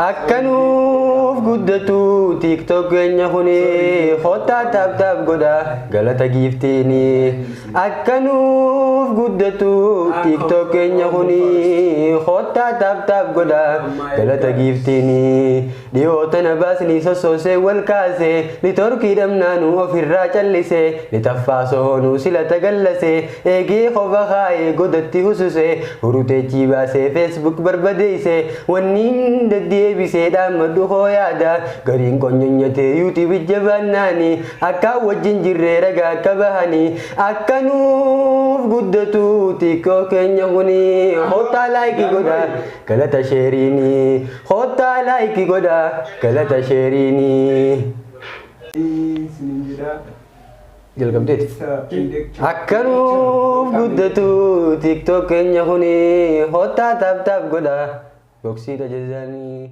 Akkanuuf guddatu TikTok keenya kuni hotaa taap godha galata giiftiini. Akkanuuf guddatu TikTok keenya kuni hotaa taap godha galata giiftiini. Dhiyootana baasni sossoosee wal kaase ni torkii dhamnaanu ofirraa callise ni taffaasoonu sila tagallase eegee qofa kaayee godatti hususe huruteechii baasee Facebook barbadeeyse wanniin deebisee dhaammadhu hooyaadha gariin qonyonyatee YouTube jabaannaani akka wajjin jirree ragaa akka bahanii akkanuuf guddatu TikTok keenya kuni hotaa laayikii godha galata sheeriini hotaa laayikii godha galata sheeriini. Akkanuuf guddatu TikTok keenya kuni hotaa taap godha boksii tajaajilaanii.